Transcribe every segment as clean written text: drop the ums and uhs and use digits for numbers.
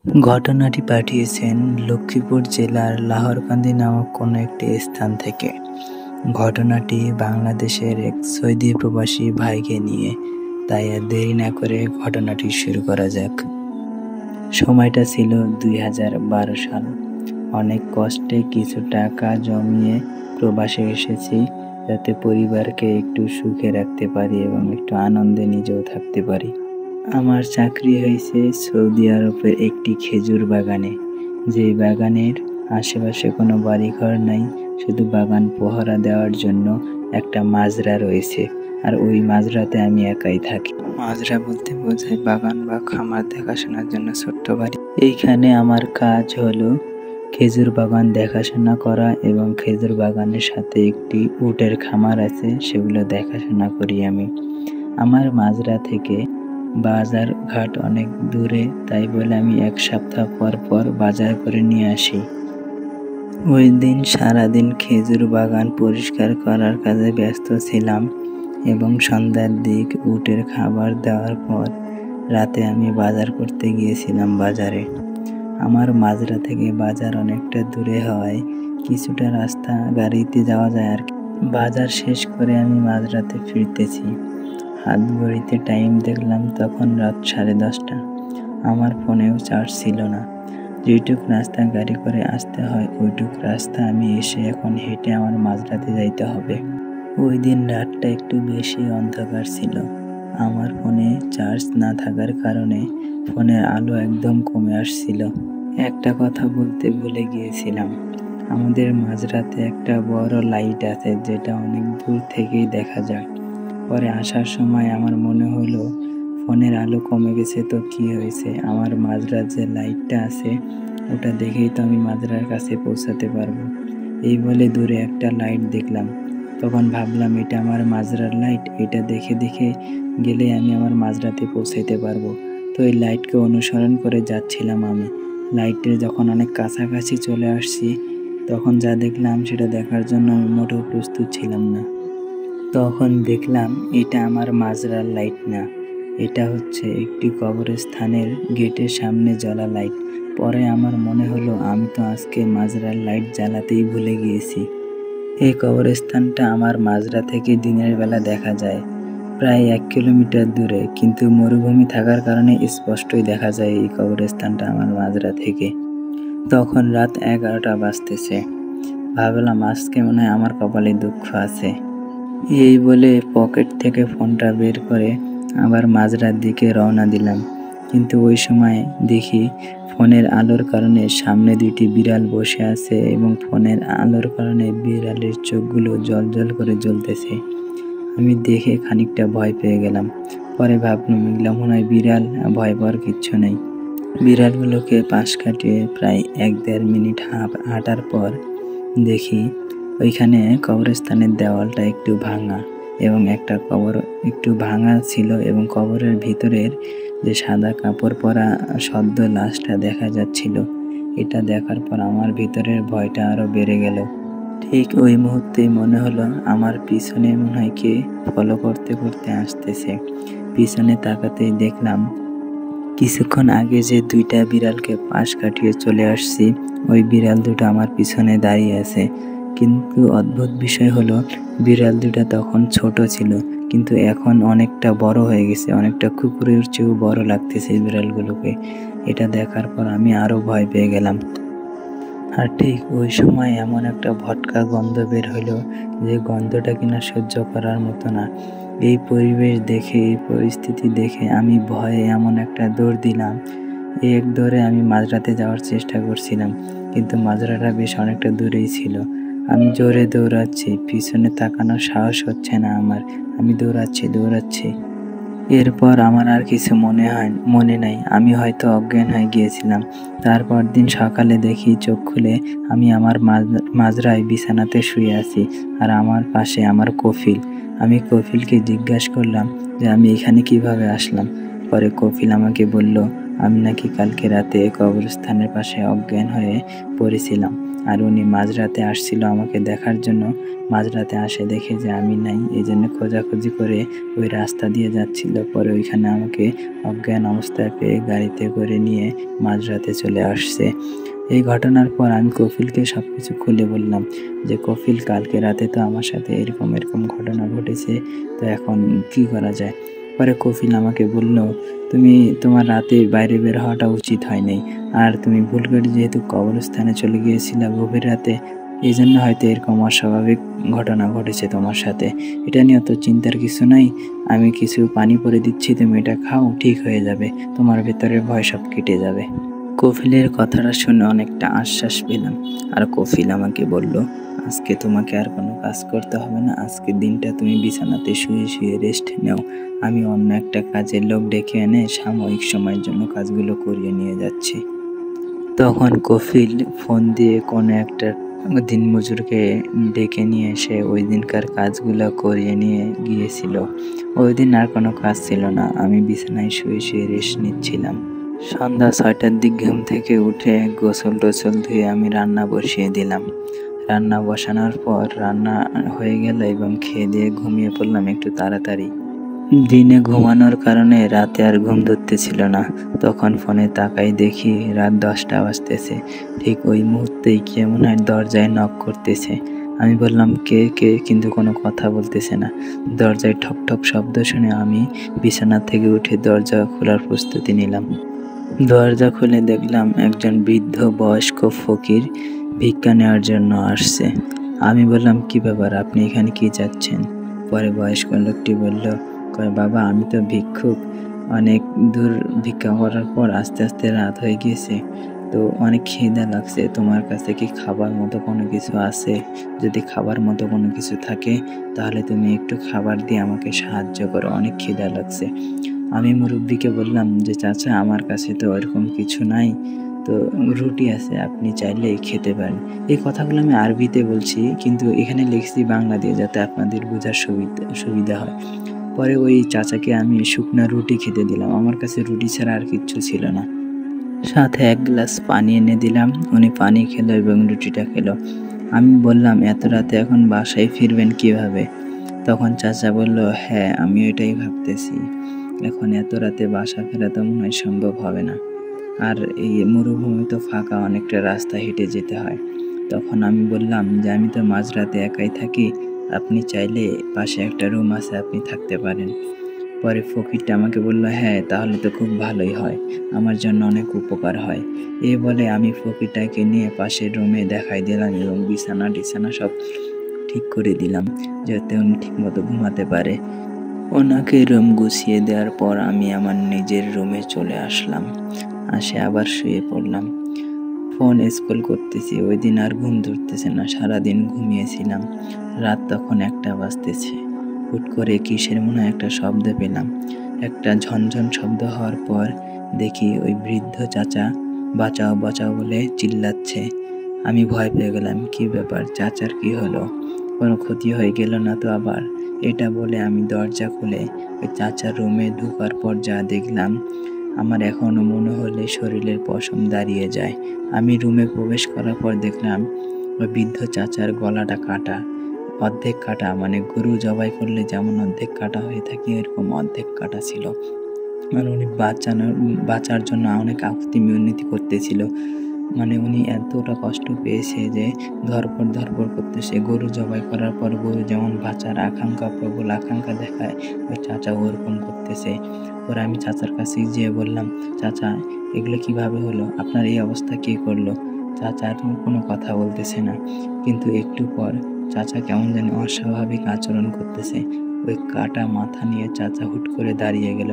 ঘটনাটি পাঠিয়েছেন লক্ষ্মীপুর জেলার লাহোরকান্দি নামক কোনো একটি স্থান থেকে। ঘটনাটি বাংলাদেশের এক সৌদি প্রবাসী ভাইকে নিয়ে, তাই আর দেরি না করে ঘটনাটি শুরু করা যাক। সময়টা ছিল 2012 সাল। অনেক কষ্টে কিছু টাকা জমিয়ে প্রবাসে এসেছি, যাতে পরিবারকে একটু সুখে রাখতে পারি এবং একটু আনন্দে নিজেও থাকতে পারি। আমার চাকরি হয়েছে সৌদি আরবের একটি খেজুর বাগানে, যে বাগানের আশেপাশে কোনো বাড়িঘর নাই, শুধু বাগান পহরা দেওয়ার জন্য একটা মাজরা রয়েছে, আর ওই মাজরাতে আমি একাই থাকি। মাজরা বলতে বোঝায় বাগান বা খামার দেখাশোনার জন্য ছোট্ট বাড়ি। এইখানে আমার কাজ হলো খেজুর বাগান দেখাশোনা করা, এবং খেজুর বাগানের সাথে একটি উটের খামার আছে, সেগুলো দেখাশোনা করি আমি। আমার মাজরা থেকে বাজার ঘাট অনেক দূরে, তাই বলে আমি 1 সপ্তাহ পর পর বাজার করে নিয়ে আসি। ওই দিন সারাদিন খেজুর বাগান পরিষ্কার করার কাজে ব্যস্ত ছিলাম, এবং সন্ধ্যার দিক উটের খাবার দেওয়ার পর রাতে আমি বাজার করতে গিয়েছিলাম বাজারে। আমার মাজরা থেকে বাজার অনেকটা দূরে হওয়ায় কিছুটা রাস্তা গাড়িতে যাওয়া যায় আর কি। বাজার শেষ করে আমি মাজরাতে ফিরতেছি। হাত ঘড়িতে টাইম দেখলাম, তখন রাত 10:30। আমার ফোনেও চার্জ ছিল না। যেটুক রাস্তা গাড়ি করে আসতে হয়, ওইটুক রাস্তা আমি এসে এখন হেঁটে আমার মাজরাতে যাইতে হবে। ওই দিন রাতটা একটু বেশি অন্ধকার ছিল। আমার ফোনে চার্জ না থাকার কারণে ফোনের আলো একদম কমে আসছিল। একটা কথা বলতে ভুলে গিয়েছিলাম, আমাদের মাজরাতে একটা বড় লাইট আছে, যেটা অনেক দূর থেকেই দেখা যায়। পরে আসার সময় আমার মনে হলো ফোনের আলো কমে গেছে তো কি হয়েছে, আমার মাজরার যে লাইটটা আছে ওটা দেখেই তো আমি মাজরার কাছে পৌঁছাতে পারবো। এই বলে দূরে একটা লাইট দেখলাম, তখন ভাবলাম এটা আমার মাজরার লাইট, এটা দেখে দেখে গেলে আমি আমার মাজরাতে পৌঁছাতে পারবো। তো এই লাইটকে অনুসরণ করে যাচ্ছিলাম আমি। লাইটের যখন অনেক কাছাকাছি চলে আসছি, তখন যা দেখলাম সেটা দেখার জন্য আমি মোটেও প্রস্তুত ছিলাম না। তখন দেখলাম এটা আমার মাজরার লাইট না, এটা হচ্ছে একটি কবরস্থানের গেটের সামনে জ্বলা লাইট। পরে আমার মনে হলো আমি তো আজকে মাজরার লাইট জ্বালাতেই ভুলে গিয়েছি। এই কবরস্থানটা আমার মাজরা থেকে দিনের বেলা দেখা যায়, প্রায় 1 কিলোমিটার দূরে, কিন্তু মরুভূমি থাকার কারণে স্পষ্টই দেখা যায় এই কবরস্থানটা আমার মাজরা থেকে। তখন রাত 11টা বাজতেছে। ভাবলাম আজকে মনে হয় আমার কপালে দুঃখ আছে। এই বলে পকেট থেকে ফোনটা বের করে আবার মাজরার দিকে রওনা দিলাম, কিন্তু ওই সময় দেখি ফোনের আলোর কারণে সামনে 2টি বিড়াল বসে আছে, এবং ফোনের আলোর কারণে বিড়ালের চোখগুলো জ্বলজ্বল করে জ্বলতেছে। আমি দেখে খানিকটা ভয় পেয়ে গেলাম। পরে ভাবলাম এগুলো মনে হয় বিড়াল, ভয় পাওয়ার কিচ্ছু নেই। বিড়ালগুলোকে পাশ কাটিয়ে প্রায় 1-1.5 মিনিট হাঁটার পর দেখি ওইখানে কবরস্থানের দেওয়ালটা একটু ভাঙা, এবং একটা কবর একটু ভাঙা ছিল, এবং কবরের ভিতরের যে সাদা কাপড় পরা সদ্য লাশটা দেখা যাচ্ছিল। এটা দেখার পর আমার ভিতরের ভয়টা আরো বেড়ে গেল। ঠিক ওই মুহূর্তেই মনে হলো আমার পিছনে মনে হয় কে ফলো করতে করতে আসতেছে। পিছনে তাকাতেই দেখলাম কিছুক্ষণ আগে যে 2টা বিড়ালকে পাশ কাটিয়ে চলে আসছি, ওই বিড়াল দুটো আমার পিছনে দাঁড়িয়ে আছে। কিন্তু অদ্ভুত বিষয় হলো বিড়াল দুটো তখন ছোট ছিল, কিন্তু এখন অনেকটা বড় হয়ে গেছে, অনেকটা কুকুরের চেয়েও বড় লাগতেছে এই বিড়ালগুলোকে। এটা দেখার পর আমি আরো ভয় পেয়ে গেলাম। আর ঠিক ওই সময় এমন একটা ভটকা গন্ধ বের হলো, যে গন্ধটা কিনা সহ্য করার মতো না। এই পরিবেশ দেখে, এই পরিস্থিতি দেখে আমি ভয়ে এমন একটা দৌড় দিলাম। এক দৌড়ে আমি মাজরাতে যাওয়ার চেষ্টা করছিলাম, কিন্তু মাজরাটা বেশ অনেকটা দূরেই ছিল। আমি জোরে দৌড়াচ্ছি, পিছনে তাকানোর সাহস হচ্ছে না আমার। আমি দৌড়াচ্ছি। এরপর আমার আর কিছু মনে নাই, আমি হয়তো অজ্ঞান হয়ে গিয়েছিলাম। তারপর দিন সকালে দেখি চোখ খুলে আমি আমার মাজরায় বিছানাতে শুয়ে আছি, আর আমার পাশে আমার কফিল। আমি কফিলকে জিজ্ঞাসা করলাম যে আমি এখানে কিভাবে আসলাম। পরে কফিল আমাকে বলল আমি নাকি কালকে রাতে কবরস্থানের পাশে অজ্ঞান হয়ে পড়েছিলাম, আর উনি মাঝরাতে আসছিল আমাকে দেখার জন্য। মাঝরাতে আসে দেখে যে আমি নাই, এই জন্য খোঁজাখুঁজি করে ওই রাস্তা দিয়ে যাচ্ছিল। পরে ওইখানে আমাকে অজ্ঞান অবস্থায় পেয়ে গাড়িতে করে নিয়ে মাঝরাতে চলে আসছে। এই ঘটনার পর আমি কফিলকে সবকিছু খুলে বললাম যে, কফিল, কালকে রাতে তো আমার সাথে এরকম এরকম ঘটনা ঘটেছে, তো এখন কি করা যায়? পরে কফিল আমাকে বলল, তোমার রাতে বাইরে বের হওয়াটা উচিত হয় নাই, আর তুমি ভুল করে যেহেতু কবরস্থানে চলে গিয়েছিলে গভীর রাতে, এই জন্য হয়তো এরকম অস্বাভাবিক ঘটনা ঘটেছে তোমার সাথে। এটা নিয়ে অত চিন্তার কিছু নাই, আমি কিছু পানি পরে দিচ্ছি, তুমি এটা খাও, ঠিক হয়ে যাবে, তোমার ভেতরের ভয় সব কেটে যাবে। কফিলের কথাটা শুনে অনেকটা আশ্বাস পেলাম। আর কফিল আমাকে বলল, আজকে তোমাকে আর কোনো কাজ করতে হবে না, আজকের দিনটা তুমি বিছানাতে শুয়ে শুয়ে রেস্ট নাও, আমি অন্য একটা কাজের লোক ডেকে এনে সাময়িক সময়ের জন্য কাজগুলো করিয়ে নিয়ে যাচ্ছি। তখন কফিল ফোন দিয়ে কোনো একটা দিনমজুরকে ডেকে নিয়ে এসে ওই দিনকার কাজগুলো করিয়ে নিয়ে গিয়েছিল। ওই দিন আর কোনো কাজ ছিল না, আমি বিছানায় শুয়ে শুয়ে রেস্ট নিচ্ছিলাম। সন্ধ্যা 6টার দিক ঘুম থেকে উঠে গোসল টোসল ধুয়ে আমি রান্না বসিয়ে দিলাম। রান্না বসানোর পর রান্না হয়ে গেল এবং খেয়ে দিয়ে ঘুমিয়ে পড়লাম একটু তাড়াতাড়ি। দিনে ঘুমানোর কারণে রাতে আর ঘুম ধরতেছিল না। তখন ফোনে তাকাই, দেখি রাত 10টা বাজতেছে। ঠিক ওই মুহূর্তেই কে মনে হয় দরজায় নক করতেছে। আমি বললাম, কে কে, কিন্তু কোনো কথা বলতেছে না। দরজায় ঠক ঠক শব্দ শুনে আমি বিছানা থেকে উঠে দরজা খোলার প্রস্তুতি নিলাম। দরজা খুলে দেখলাম একজন বৃদ্ধ বয়স্ক ফকির ভিক্ষা নেওয়ার জন্য আসছে। আমি বললাম, কি ব্যাপার, আপনি এখানে কি যাচ্ছেন? পরে বয়স্ক লোকটি বলল, বাবা, আমি তো ভিক্ষুক, অনেক দূর ভিক্ষা করার পর আস্তে আস্তে রাত হয়ে গিয়েছে, তো অনেক খিদা লাগছে, তোমার কাছে কি খাবার মতো কোনো কিছু আছে? যদি খাবার মতো কোনো কিছু থাকে তাহলে তুমি একটু খাবার দিয়ে আমাকে সাহায্য করো, অনেক খিদা লাগছে। আমি মুরব্বিকে বললাম যে, চাচা, আমার কাছে তো ওরকম কিছু নাই, তো রুটি আছে, আপনি চাইলে খেতে পারেন। এই কথাগুলো আমি আরবিতে বলছি, কিন্তু এখানে লিখছি বাংলা দিয়ে, যাতে আপনাদের বোঝার সুবিধা হয়। পরে ওই চাচাকে আমি শুকনো রুটি খেতে দিলাম, আমার কাছে রুটি ছাড়া আর কিচ্ছু ছিল না। সাথে 1 গ্লাস পানি এনে দিলাম, উনি পানি খেলো এবং রুটিটা খেলো। আমি বললাম, এত রাতে এখন বাসায় ফিরবেন কিভাবে? তখন চাচা বলল, হ্যাঁ, আমি এটাই ভাবতেছি, এখন এত রাতে বাসা ফেরা তো মনে হয় সম্ভব হবে না, আর এই মরুভূমি তো ফাঁকা, অনেকটা রাস্তা হেঁটে যেতে হয়। তখন আমি বললাম যে, আমি তো মাঝরাতে একাই থাকি, আপনি চাইলে পাশে একটা রুম আছে, আপনি থাকতে পারেন। পরে ফকিরটা আমাকে বলল, হ্যাঁ, তাহলে তো খুব ভালোই হয়, আমার জন্য অনেক উপকার হয়। এই বলে আমি ফকিরটাকে নিয়ে পাশের রুমে দেখাই দিলাম এবং বিছানা সব ঠিক করে দিলাম, যাতে উনি ঠিকমতো ঘুমাতে পারে। ওনাকে রুম গুছিয়ে দেওয়ার পর আমি আমার নিজের রুমে চলে আসলাম। আসে আবার শুয়ে পড়লাম। ফোন স্ক্রল করতেছি। ওই দিন আর ঘুম ধরতেছে না, সারাদিন ঘুমিয়েছিলাম। রাত তখন 1টা বাজতেছে। হুট করে কিসের মনে একটা শব্দ পেলাম। একটা ঝনঝন শব্দ হওয়ার পর দেখি ওই বৃদ্ধ চাচা বাঁচাও বাঁচাও বলে চিল্লাচ্ছে। আমি ভয় পেয়ে গেলাম, কি ব্যাপার, চাচার কি হলো? কোনো ক্ষতি হয়ে গেল না তো আবার? এটা বলে আমি দরজা খুলে ওই চাচার রুমে ঢোকার পর যা দেখলাম, আমার এখনও মনে হলে শরীরের পশম দাঁড়িয়ে যায়। আমি রুমে প্রবেশ করার পর দেখলাম ওই বৃদ্ধ চাচার গলাটা কাটা, অর্ধেক কাটা, মানে গরু জবাই করলে যেমন অর্ধেক কাটা হয়ে থাকে এরকম অর্ধেক কাটা ছিল। আর উনি বাঁচার জন্য অনেক আকুতি মিনতি করতেছিল, মানে উনি এতটা কষ্ট পেয়েছে যে ধরপড় করতেছে। গরু জবাই করার পর গরু যেমন বাঁচার প্রবল আকাঙ্ক্ষা দেখায়, ওই চাচা ওরকম করতেছে। পরে আমি চাচার কাছে যেয়ে বললাম, চাচা, এগুলো কিভাবে হলো? আপনার এই অবস্থা কে করলো? চাচা আর কোনো কথা বলতেছে না, কিন্তু একটু পর চাচা কেমন যেন অস্বাভাবিক আচরণ করতেছে। ওই কাটা মাথা নিয়ে চাচা হুট করে দাঁড়িয়ে গেল।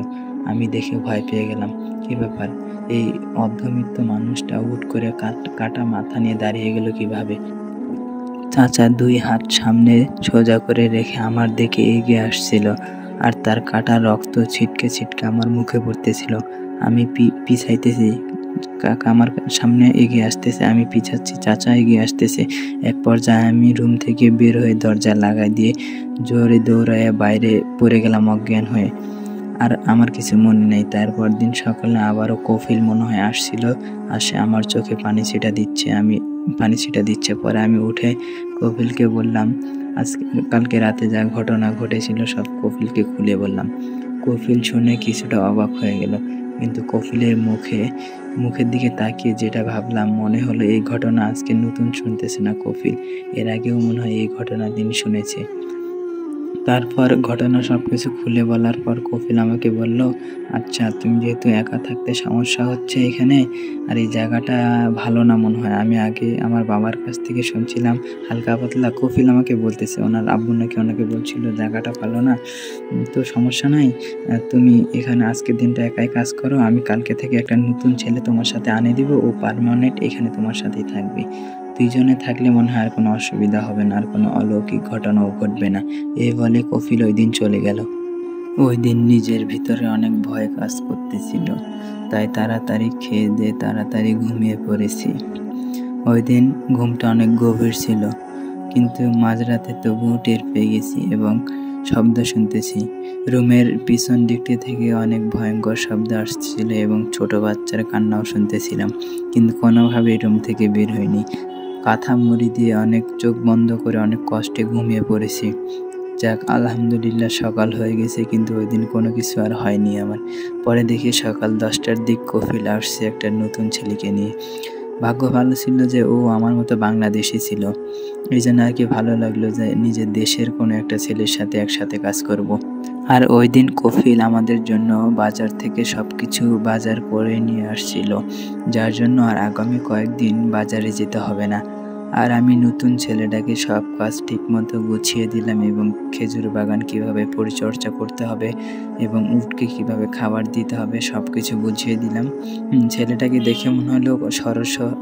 আমি দেখে ভয় পেয়ে গেলাম, কি ব্যাপার, এই অর্ধমৃত মানুষটা হুট করে কাটা মাথা নিয়ে দাঁড়িয়ে গেল কিভাবে? চাচা 2 হাত সামনে সোজা করে রেখে আমার দিকে এগিয়ে আসছিল, আর তার কাটা রক্ত ছিটকে ছিটকে আমার মুখে পড়তেছিল। আমি পিছাইতেছি, কাকা আমার সামনে এগিয়ে আসতেছে, আমি পিছাচ্ছি, চাচা এগিয়ে আসতেছে। এক পর্যায়ে আমি রুম থেকে বের হয়ে দরজা লাগাই দিয়ে জোরে দৌড়াইয়া বাইরে পড়ে গেলাম অজ্ঞান হয়ে। আর আমার কিছু মনে নেই। তারপর দিন সকালে আবারও কফিল মনে হয় আসে আমার চোখে পানি ছিটা দিচ্ছে। পরে আমি উঠে কফিলকে বললাম, কালকে রাতে যা ঘটনা ঘটেছিল সব কফিলকে খুলে বললাম। কফিল শুনে কিছুটা অবাক হয়ে গেল, কিন্তু কফিলের মুখের দিকে তাকিয়ে যেটা ভাবলাম, মনে হলো এই ঘটনা আজকে নতুন শুনতেছে না কফিল, এর আগেও মনে হয় এই ঘটনা দিন শুনেছে। তারপর ঘটনা সব কিছু খুলে বলার পর কফিল আমাকে বলল, আচ্ছা তুমি যেহেতু একা থাকতে সমস্যা হচ্ছে এখানে, আর এই জায়গাটা ভালো না মনে হয়, আমি আগে আমার বাবার কাছ থেকে শুনছিলাম হালকা পাতলা, কফিল আমাকে বলতেছে ওনার আব্বু নাকি ওনাকে বলছিল জায়গাটা ভালো না, তো সমস্যা নাই, তুমি এখানে আজকের দিনটা একাই কাজ করো, আমি কালকে থেকে একটা নতুন ছেলে তোমার সাথে আনে দিব, ও পার্মানেন্ট এখানে তোমার সাথেই থাকবে, দুইজনে থাকলে মনে হয় আর কোনো অসুবিধা হবে না, আর কোনো অলৌকিক ঘটনাও ঘটবে না। এই বলে কফিল ওই দিন চলে গেল। ওই দিন নিজের ভিতরে অনেক ভয় কাজ করতেছিল, তাই তাড়াতাড়ি খেয়ে দিয়ে তাড়াতাড়ি ঘুমিয়ে পড়েছি। ওই দিন ঘুমটা অনেক গভীর ছিল, কিন্তু মাঝরাতে তবুও টের পেয়ে গেছি এবং শব্দ শুনতেছি। রুমের পিছন দিকটি থেকে অনেক ভয়ঙ্কর শব্দ আসছিল এবং ছোট বাচ্চার কান্নাও শুনতেছিলাম, কিন্তু কোনোভাবেই রুম থেকে বের হইনি। কাঁথা মুড়ি দিয়ে অনেক চোখ বন্ধ করে অনেক কষ্টে ঘুমিয়ে পড়েছি। যাক, আলহামদুলিল্লাহ সকাল হয়ে গেছে, কিন্তু ওই দিন কোনো কিছু আর হয়নি আমার। পরে দেখি সকাল 10টার দিক কফিল আসছে একটা নতুন ছেলেকে নিয়ে। ভাগ্য ভালো ছিল যে ও আমার মতো বাংলাদেশি ছিল, এই জন্য আর কি ভালো লাগলো যে নিজের দেশের কোনো একটা ছেলের সাথে একসাথে কাজ করব। আর ওই দিন কফিল আমাদের জন্য বাজার থেকে সব কিছু বাজার করে নিয়ে আসছিল, যার জন্য আর আগামী কয়েকদিন বাজারে যেতে হবে না। আর আমি নতুন ছেলেটাকে সব কাজ ঠিকমতো গুছিয়ে দিলাম এবং খেজুর বাগান কিভাবে পরিচর্যা করতে হবে এবং উটকে কিভাবে খাবার দিতে হবে সব কিছু বুঝিয়ে দিলাম। ছেলেটাকে দেখে মনে হলো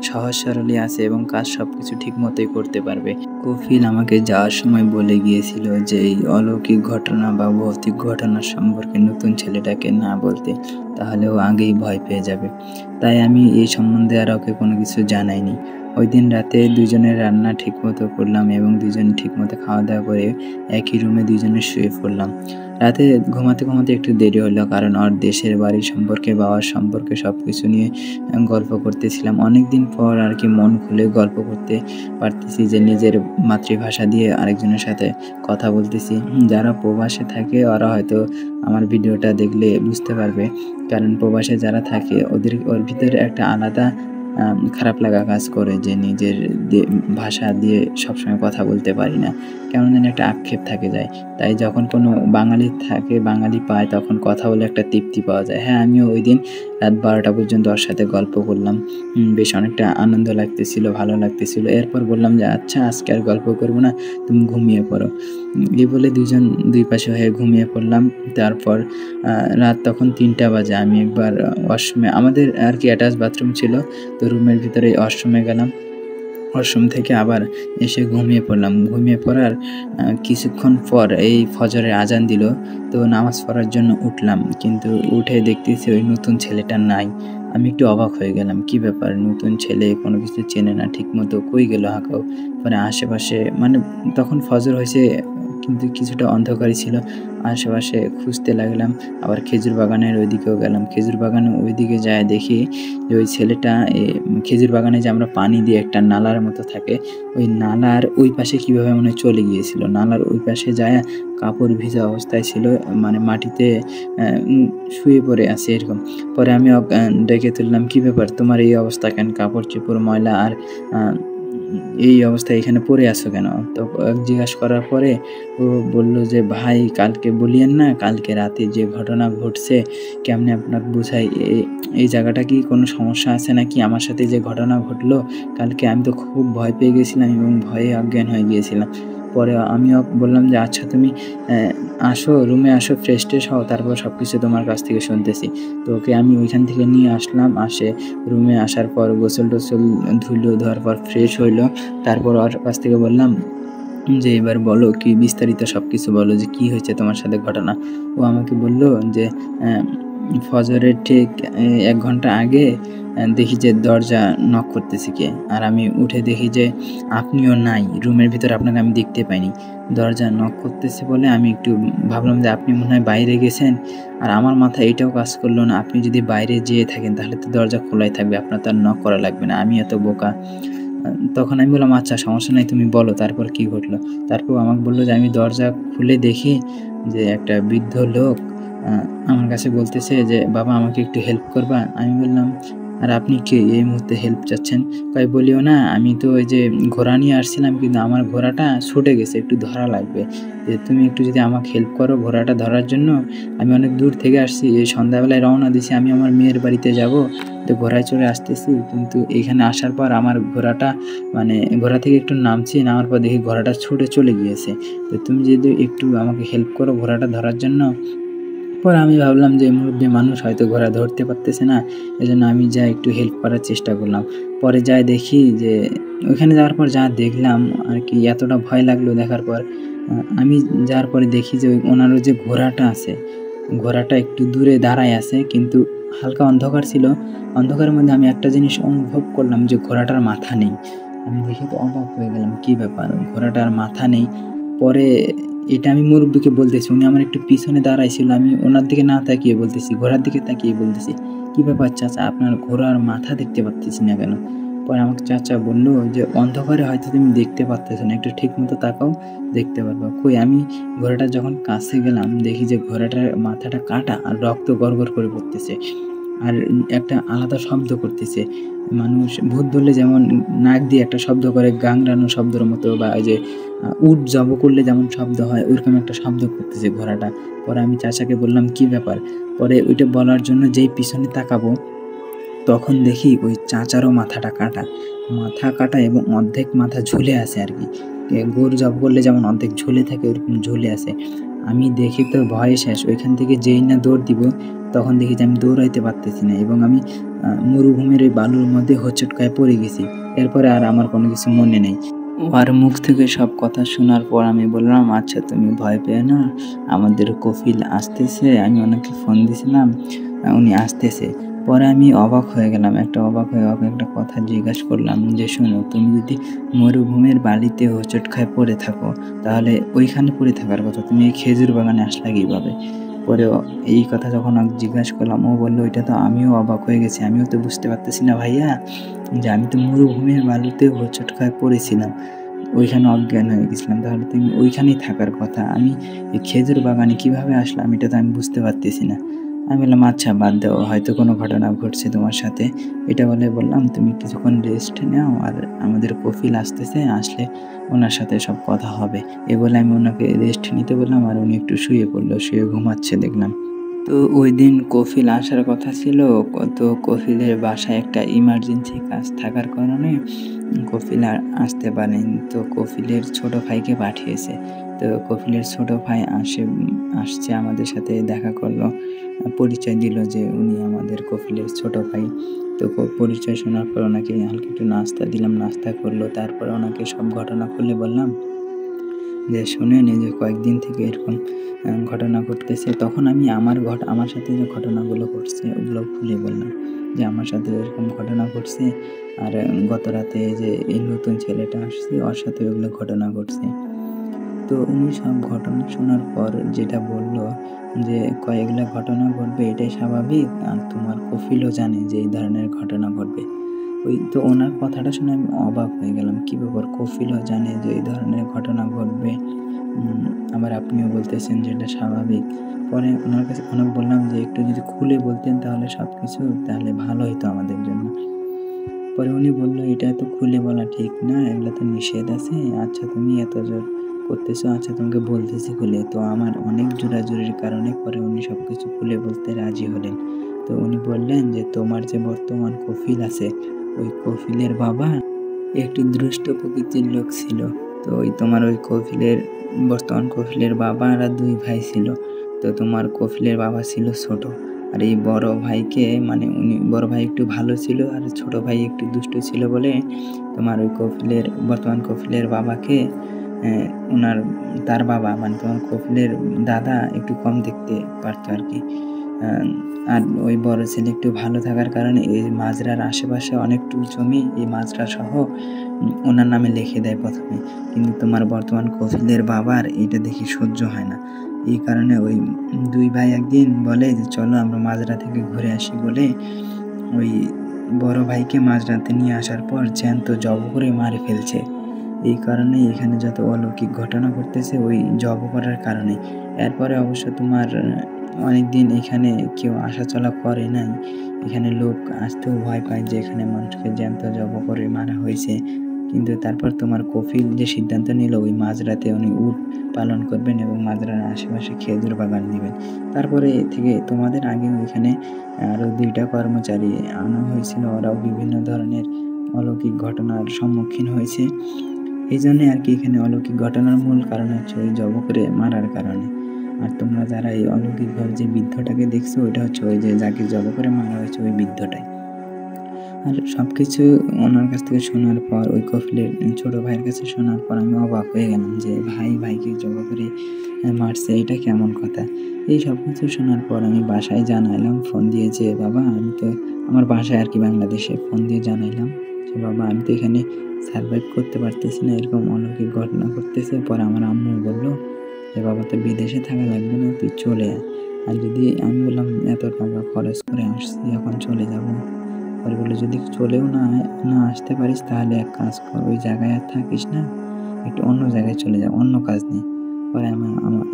সহজ সরলই আছে এবং কাজ সব কিছু ঠিক মতোই করতে পারবে। কফিল আমাকে যাওয়ার সময় বলে গিয়েছিল যে এই অলৌকিক ঘটনা বা ভৌতিক ঘটনা সম্পর্কে নতুন ছেলেটাকে না বলতে, তাহলে ও আগেই ভয় পেয়ে যাবে। তাই আমি এই সম্বন্ধে আর ওকে কোনো কিছু জানাইনি। ওই দিন রাতে দুজনের রান্না ঠিকমতো করলাম এবং দুজন ঠিকমতো খাওয়া দাওয়া করে একই রুমে দুজনে শুয়ে পড়লাম। রাতে ঘুমাতে একটু দেরি হলো, কারণ ওর দেশের বাড়ি সম্পর্কে, বাবার সম্পর্কে সব কিছু নিয়ে গল্প করতেছিলাম। অনেক দিন পর আর কি মন খুলে গল্প করতে পারতেছি, যে নিজের মাতৃভাষা দিয়ে আরেকজনের সাথে কথা বলতেছি। যারা প্রবাসে থাকে ওরা হয়তো আমার ভিডিওটা দেখলে বুঝতে পারবে, কারণ প্রবাসে যারা থাকে ওর ভিতরে একটা আলাদা খারাপ লাগা কাজ করে যে নিজের ভাষা দিয়ে সবসময় কথা বলতে পারি না, কেমন যেন একটা আক্ষেপ থাকে যায়। তাই যখন কোনো বাঙালি পায় তখন কথা বলে একটা তৃপ্তি পাওয়া যায়। হ্যাঁ, আমিও ওই দিন রাত 12টা পর্যন্ত ওর সাথে গল্প করলাম, বেশ অনেকটা আনন্দ লাগতেছিল, ভালো লাগতেছিল। এরপর বললাম যে আচ্ছা আজকে আর গল্প করবো না, তুমি ঘুমিয়ে পড়ো। এই বলে দুজন দুই পাশে হয়ে ঘুমিয়ে পড়লাম। তারপর রাত তখন 3টা বাজে। আমি একবার ওয়াশরুমে, আমাদের আর কি অ্যাটাচ বাথরুম ছিল, তো রুমের ভিতরে ওয়াশরুমে গেলাম। ওয়াশরুম থেকে আবার এসে ঘুমিয়ে পড়লাম। ঘুমিয়ে পড়ার কিছুক্ষণ পর এই ফজরের আজান দিল, তো নামাজ পড়ার জন্য উঠলাম, কিন্তু উঠে দেখতেছি ওই নতুন ছেলেটা নাই। আমি একটু অবাক হয়ে গেলাম, কি ব্যাপার, নতুন ছেলে কোনো কিছু চেনে না ঠিকমতো, কই গেল হাঁকাও। পরে আশেপাশে, মানে তখন ফজর হয়েছে কিন্তু কিছুটা অন্ধকারই ছিল, আশেপাশে খুঁজতে লাগলাম। আবার খেজুর বাগানের ওইদিকেও গেলাম। খেজুর বাগানের ওইদিকে যায় দেখি যে ওই ছেলেটা খেজুর বাগানে যে আমরা পানি দিয়ে একটা নালার মতো থাকে, ওই নালার ওই পাশে কীভাবে মনে চলে গিয়েছিল। নালার ওই পাশে যায় কাপড় ভিজা অবস্থায় ছিল, মানে মাটিতে শুয়ে পড়ে আছে এরকম। পরে আমি ডেকে তুললাম, কী ব্যাপার, তোমার এই অবস্থা কেন, কাপড় চোপড় ময়লা আর এই অবস্থায় এখানে পড়ে আছো কেন? তো জিজ্ঞাসা করার পরে ও বলল যে ভাই, কালকে বলিয়েন না, কালকে রাতে যে ঘটনা ঘটছে, কেমনে আপনাকে বুঝাই, এই জায়গাটা কি কোনো সমস্যা আছে নাকি? আমার সাথে যে ঘটনা ঘটলো কালকে, আমি তো খুব ভয় পেয়ে গেছিলাম এবং ভয়ে অজ্ঞান হয়ে গিয়েছিলাম। পরে আমিও বললাম যে আচ্ছা তুমি আসো, রুমে আসো, ফ্রেশ ট্রেশ হও, তারপর সব কিছু তোমার কাছ থেকে শুনতেছি। তো ওকে আমি ওইখান থেকে নিয়ে আসলাম। রুমে আসার পর গোসল টোসল ধোয়ার পর ফ্রেশ হইলো। তারপর ওর কাছ থেকে বললাম যে এবার বলো, কি বিস্তারিত সব কিছু বলো, যে কী হয়েছে তোমার সাথে ঘটনা। ও আমাকে বলল যে ফজরের ঠিক ১ ঘন্টা আগে দেখি যে দরজা নক করতেছে কে। আর আমি উঠে দেখি যে আপনিও নাই। রুমের ভিতরে আপনাকে আমি দেখতে পাইনি। দরজা নক করতেছে বলে আমি একটু ভাবলাম যে আপনি মনে হয় বাইরে গেছেন। আর আমার মাথায় এটাও কাজ করলো না, আপনি যদি বাইরে যেয়ে থাকেন তাহলে তো দরজা খোলাই থাকবে। আপনার তো আর নক করা লাগবে না। আমি এত বোকা। তখন আমি বললাম, "আচ্ছা সমস্যা নাই, তুমি বলো তারপর কি ঘটলো?" তারপর আমাকে বলল যে আমি দরজা খুলে দেখি যে একটা বৃদ্ধ লোক আ আমার কাছে বলতেছে যে, "বাবা আমাকে একটু হেল্প করবা?" আমি বললাম, "আর আপনি কে? এই মুহূর্তে হেল্প চাচ্ছেন?" কয়, "বলিও না, আমি তো ওই যে ঘোড়া নিয়ে আসছিলাম কিন্তু আমার ঘোড়াটা ছুটে গেছে, একটু ধরা লাগবে। যে তুমি একটু যদি আমাকে হেল্প করো ঘোড়াটা ধরার জন্য। আমি অনেক দূর থেকে আসছি, এই সন্ধ্যাবেলায় রওনা দিছি, আমি আমার মেয়ের বাড়িতে যাবো। তো ঘোড়ায় চড়ে আসতেছি, কিন্তু এইখানে আসার পর আমার ঘোড়াটা মানে ঘোড়া থেকে একটু নামছি, নামার পর দেখি ঘোড়াটা ছুটে চলে গিয়েছে। তো তুমি যদি একটু আমাকে হেল্প করো ঘোড়াটা ধরার জন্য।" পরে আমি ভাবলাম যে মুরুব্বি মানুষ হয়তো ঘোড়া ধরতে পারতেছে না। এজন্য আমি যাই একটু হেল্প করার চেষ্টা করলাম। পরে যাই দেখি যে ওইখানে যাওয়ার পর যা দেখলাম আরকি, এতটা ভয় লাগলো দেখার পর। আমি যাওয়ার পরে দেখি যে ওনারও যে ঘোড়াটা আছে, ঘোড়াটা একটু দূরে দাঁড়ায় আছে, কিন্তু হালকা অন্ধকার ছিল। অন্ধকারের মধ্যে আমি একটা জিনিস অনুভব করলাম যে ঘোড়াটার মাথা নেই। আমি দেখে তো অবাক হয়ে গেলাম, কি ব্যাপার? ঘোড়াটার মাথা নেই। পরে এটা আমি মুরুব্বিকে বলতেছি। উনি আমার একটু পিছনে দাঁড়াইছিল। আমি উনার দিকে না তাকিয়ে বলতেছি, ঘোড়ার দিকে তাকিয়ে বলতেছি, "কি ব্যাপার চাচা, আপনার ঘোড়ার মাথা দেখতে পারতেছি না কেন?" পরে আমাকে চাচা বলল যে, "অন্ধকারে হয়তো তুমি দেখতে পারতেছো না। একটু ঠিকমতো তাকাও, দেখতে পারবা।" কই আমি ঘোড়াটার যখন কাছে গেলাম দেখি যে ঘোড়াটার মাথাটা কাটা আর রক্ত গড়গড় করে পড়তেছে। আর একটা আলাদা শব্দ করতেছে। মানুষ ভূত ধরলে যেমন নাক দিয়ে একটা শব্দ করে গাংরানো শব্দের মতো, বা ওই যে উট জব করলে যেমন শব্দ হয় ওইরকম একটা শব্দ করতেছে ঘোড়াটা। পরে আমি চাচাকে বললাম, "কি ব্যাপার?" পরে ওইটা বলার জন্য যেই পিছনে তাকাবো তখন দেখি ওই চাচারও মাথাটা কাটা। মাথা কাটা এবং অর্ধেক মাথা ঝুলে আছে আরকি। গরু জব করলে যেমন অর্ধেক ঝুলে থাকে ওরকম ঝুলে আছে। আমি দেখে তো ভয়ে শেষ। ওইখান থেকে যেই না দৌড় দিব তখন দেখি যে আমি দৌড়াইতে পারতেছি না এবং আমি মরুভূমির ওই বালুর মধ্যে হোঁচট খায়ে পড়ে গেছি। এরপরে আর আমার কোনো কিছু মনে নেই। ওর মুখ থেকে সব কথা শোনার পর আমি বললাম, "আচ্ছা তুমি ভয় পেও না। আমাদের কফিল আসতেছে। আমি ওনাকে ফোন দিছিলাম। উনি আসতেছে।" পরে আমি অবাক হয়ে গেলাম। অবাক হয়ে ওকে একটা কথা জিজ্ঞাসা করলাম যে, "শোনো, তুমি যদি মরুভূমির বালিতে হোঁচট খায়ে পড়ে থাকো তাহলে ওইখানে পড়ে থাকার কথা। তুমি এই খেজুর বাগানে আসলা কিভাবে?" পরে এই কথা যখন ওকে জিজ্ঞাসা করলাম ও বলল, "এটা তো আমিও অবাক হয়ে গেছি। আমিও তো বুঝতে পারতেছি না ভাইয়া যে আমি তো মরুভূমির বালুতে হোঁচট খায়ে পড়েছিলাম। ওইখানে অজ্ঞান হয়ে গেছিলাম। তাহলে তুমি ওইখানেই থাকার কথা। আমি এই খেজুর বাগানে কিভাবে আসলাম এটা তো আমি বুঝতে পারতেছি না।" আমি বললাম, "আচ্ছা বাদ দাও, হয়তো কোনো ঘটনা ঘটছে তোমার সাথে।" এটা বলে বললাম, "তুমি কিছুক্ষণ রেস্ট নাও, আর আমাদের কফিল আসতেছে, আসলে ওনার সাথে সব কথা হবে।" এ বলে আমি ওনাকে রেস্ট নিতে বললাম আর উনি একটু শুয়ে পড়ল। শুয়ে ঘুমাচ্ছে দেখলাম। তো ওইদিন কফিল আসার কথা ছিল। তো কফিলের বাসায় একটা ইমার্জেন্সি কাজ থাকার কারণে কফিল আর আসতে পারেনি। তো কফিলের ছোট ভাইকে পাঠিয়েছে। তো কফিলের ছোট ভাই আসছে আমাদের সাথে দেখা করলো। পরিচয় দিল যে উনি আমাদের কফিলের ছোট ভাই। তো পরিচয় শোনার পর ওনাকে হালকা একটু নাস্তা দিলাম, নাস্তা করলো। তারপরে ওনাকে সব ঘটনা খুলে বললাম যে, "শোনেন, এই যে কয়েকদিন থেকে এরকম ঘটনা ঘটতেছে।" তখন আমি আমার সাথে যে ঘটনাগুলো ঘটছে ওগুলো খুলে বললাম যে, "আমার সাথে এরকম ঘটনা ঘটছে। আর গত রাতে যে এই নতুন ছেলেটা আসছে ওর সাথে ওগুলো ঘটনা ঘটছে।" তো উনি সব ঘটনা শোনার পর যেটা বলল যে, "এগুলা ঘটনা ঘটবে এটাই স্বাভাবিক। আর তোমার কফিলও জানে যে এই ধরনের ঘটনা ঘটবে।" তো ওনার কথাটা শুনে আমি অবাক হয়ে গেলাম। কি ব্যাপার, কফিলও জানে যে এই ধরনের ঘটনা ঘটবে? উম আবার আপনিও বলতেছেন যে এটা স্বাভাবিক। পরে ওনার কাছে ওনাকে বললাম যে, "একটু যদি খুলে বলতেন তাহলে সবকিছু, তাহলে ভালো হইতো আমাদের জন্য।" পরে উনি বলল, "এটা তো খুলে বলা ঠিক না, এগুলা তো নিষেধ আছে। আচ্ছা তুমি এত জোর করতেছো, আচ্ছা তোমাকে বলতেছি খুলে।" তো আমার অনেক জোরাজুরির কারণে পরে উনি সবকিছু খুলে বলতে রাজি হলেন। তো উনি বললেন যে, "তোমার যে বর্তমান কফিল আছে, ওই কফিলের বাবা একটি দুষ্ট প্রকৃতির লোক ছিল। তো তোমার ওই বর্তমান কফিলের বাবারা ২ ভাই ছিল। তো তোমার কফিলের বাবা ছিল ছোট। আর এই বড় ভাইকে, মানে বড় ভাই একটু ভালো ছিল আর ছোট ভাই একটু দুষ্টু ছিল বলে তোমার ওই বর্তমান কফিলের বাবাকে অ্যা উনার তার বাবা, মানে তোমার কফিলের দাদা একটু কম দেখতে পারতো আরকি। আর ওই বড় ছেলে একটু ভালো থাকার কারণে এই মাজরার আশেপাশে অনেকটুকু জমি এই মাজরা সহ ওনার নামে লিখে দেয় প্রথমে। কিন্তু তোমার বর্তমান কফিলের বাবার এটা দেখে সহ্য হয় না। এই কারণে ওই দুই ভাই একদিন বলে যে চলো আমরা মাজরা থেকে ঘুরে আসি বলে ওই বড় ভাইকে মাঝরাতে নিয়ে আসার পর জ্যান্ত জব করে মারে ফেলছে। এই কারণে এখানে যত অলৌকিক ঘটনা ঘটতেছে ওই জব করার কারণে। এরপরে অবশ্য তোমার অনেক দিন এখানে কেউ আসা চলা করে নাই, এখানে লোক আসতেও ভয় পায় যে এখানে মানুষকে জ্যান্ত জব করে মারা হয়েছে। কিন্তু তারপর তোমার কফিল যে সিদ্ধান্ত নিল ওই মাঝরাতে উনি উট পালন করবেন এবং মাঝরার আশেপাশে খেজুর বাগান দিবেন। তারপরে থেকে তোমাদের আগেও এখানে আরও 2টা কর্মচারী আনা হয়েছিল, ওরাও বিভিন্ন ধরনের অলৌকিক ঘটনার সম্মুখীন হয়েছে। এই জন্যে আর কি এখানে অলৌকিক ঘটনার মূল কারণ হচ্ছে ওই জব করে মারার কারণে। আর তোমরা যারা এই অলৌকিকভাবে যে বৃদ্ধটাকে দেখছো ওইটা হচ্ছে ওই যে যাকে জব করে মারা হয়েছে ওই বৃদ্ধটাই। আর সব কিছু ওনার কাছ থেকে শোনার পর ওই কফিলের ছোটো ভাইয়ের কাছে শোনার পর আমি অবাক হয়ে গেলাম যে ভাইকে জব করে মারছে, এটা কেমন কথা। এই সব কিছু শোনার পর আমি বাসায় জানাইলাম ফোন দিয়ে যে বাবা আমি তো আমার বাসায় আর কি বাংলাদেশে ফোন দিয়ে জানাইলাম যে বাবা আমি তো এখানে সার্ভাইভ করতে পারতেছি না, এরকম অলৌকিক ঘটনা ঘটতেছে। পরে আমার আম্মু বললো যে বাবা তো বিদেশে থাকা লাগবে না, তুই চলে আয়। আর যদি আমি বললাম এত টাকা খরচ করে আসছি এখন চলে যাব। পরে বললো যদি চলেও না আসতে পারিস তাহলে এক কাজ কর, ওই জায়গায় আর থাকিস না, একটু অন্য জায়গায় চলে যা, অন্য কাজ নেই। পরে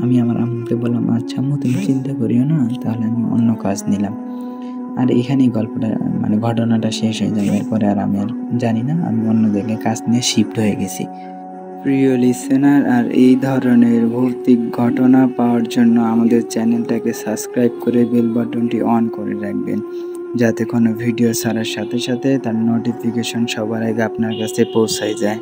আমি আমার আম্মুকে বললাম আচ্ছা আম্মু তুমি চিন্তা করিও না, তাহলে আমি অন্য কাজ নিলাম। আর এখানেই গল্পটা মানে ঘটনাটা শেষ হয়ে যায়। এরপরে আর আমি আর জানি না, আমি অন্য জায়গায় কাজ নিয়ে শিফট হয়ে গেছি। প্রিয় লিসেনার, আর এই ধরনের ভৌতিক ঘটনা পাওয়ার জন্য আমাদের চ্যানেলটাকে সাবস্ক্রাইব করে বেল বাটনটি অন করে রাখবেন, যাতে কোনো ভিডিও ছাড়ার সাথে সাথে তার নোটিফিকেশন সবার আগে আপনার কাছে পৌঁছায় যায়।